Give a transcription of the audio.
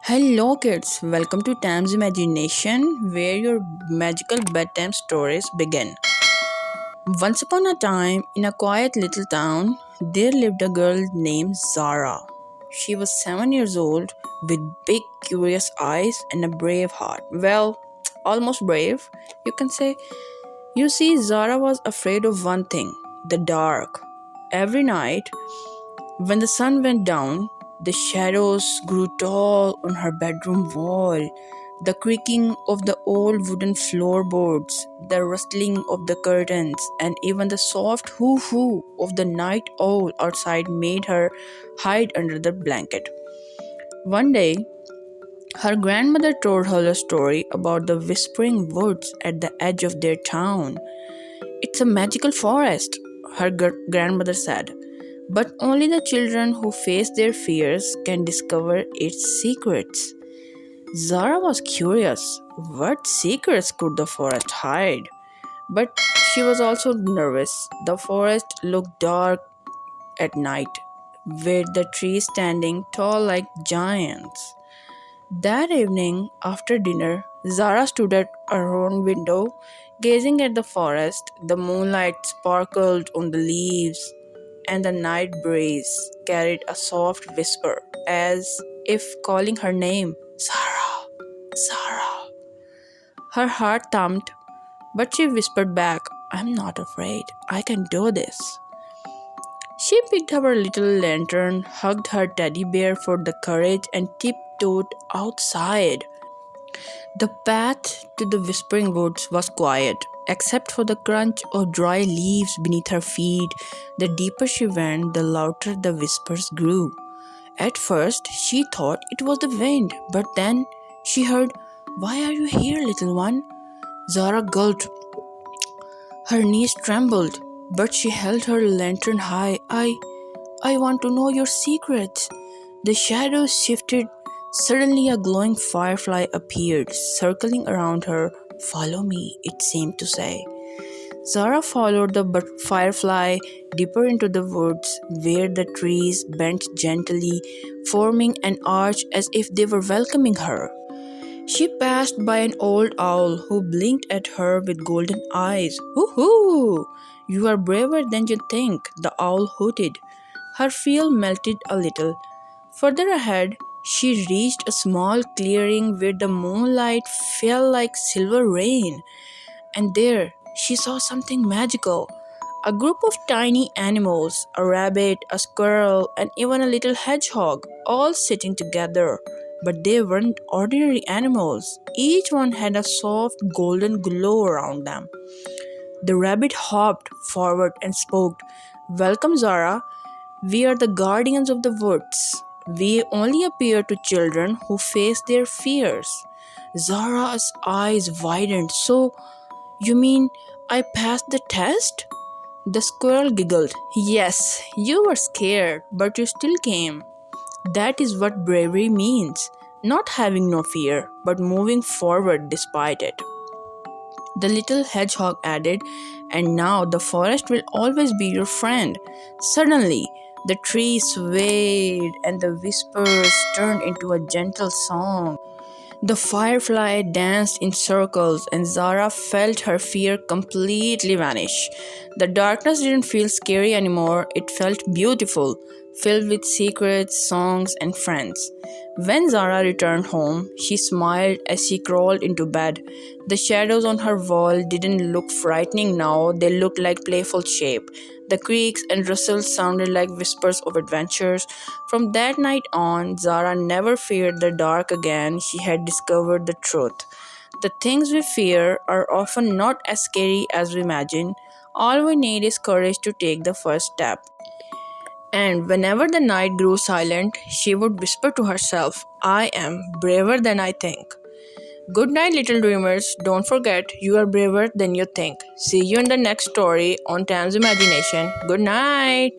Hello, kids. Welcome to Tam's Imagination, where your magical bedtime stories begin. Once upon a time, in a quiet little town, there lived a girl named Zahra. She was 7 years old, with big, curious eyes and a brave heart. Well, almost brave, you can say. You see, Zahra was afraid of one thing: the dark. Every night, when the sun went down, the shadows grew tall on her bedroom wall. The creaking of the old wooden floorboards, the rustling of the curtains, and even the soft hoo hoo of the night owl outside made her hide under the blanket. One day, her grandmother told her a story about the whispering woods at the edge of their town. It's a magical forest, her grandmother said, but only the children who face their fears can discover its secrets. Zara was curious. What secrets could the forest hide? But she was also nervous. The forest looked dark at night, with the trees standing tall like giants. That evening, after dinner, Zara stood at her own window, gazing at the forest. The moonlight sparkled on the leaves, and the night breeze carried a soft whisper, as if calling her name, Zara, Zara. Her heart thumped, but she whispered back, I'm not afraid. I can do this. She picked up her little lantern, hugged her teddy bear for the courage, and tiptoed outside. The path to the whispering woods was quiet, except for the crunch of dry leaves beneath her feet. The deeper she went, the louder the whispers grew. At first, she thought it was the wind, but then she heard, Why are you here, little one? Zara gulped. Her knees trembled, but she held her lantern high. I want to know your secrets. The shadows shifted. Suddenly, a glowing firefly appeared, circling around her. Follow me, it seemed to say. Zara followed the firefly deeper into the woods, where the trees bent gently, forming an arch as if they were welcoming her. She passed by an old owl who blinked at her with golden eyes. Hoo-hoo! You are braver than you think, the owl hooted. Her fear melted a little. Further ahead, she reached a small clearing where the moonlight fell like silver rain. And there, she saw something magical. A group of tiny animals, a rabbit, a squirrel, and even a little hedgehog, all sitting together. But they weren't ordinary animals. Each one had a soft golden glow around them. The rabbit hopped forward and spoke, Welcome, Zara. We are the guardians of the woods. We only appear to children who face their fears. Zara's eyes widened. So, you mean I passed the test? The squirrel giggled. Yes, you were scared, but you still came. That is what bravery means. Not having no fear, but moving forward despite it. The little hedgehog added, and now the forest will always be your friend. Suddenly, the trees swayed and the whispers turned into a gentle song. The firefly danced in circles, and Zara felt her fear completely vanish. The darkness didn't feel scary anymore, it felt beautiful, filled with secrets, songs, and friends. When Zara returned home, she smiled as she crawled into bed. The shadows on her wall didn't look frightening now, they looked like playful shape. The creaks and rustles sounded like whispers of adventures. From that night on, Zara never feared the dark again. She had discovered the truth. The things we fear are often not as scary as we imagine. All we need is courage to take the first step. And whenever the night grew silent, she would whisper to herself, I am braver than I think. Good night, little dreamers. Don't forget, you are braver than you think. See you in the next story on Tam's Imagination. Good night.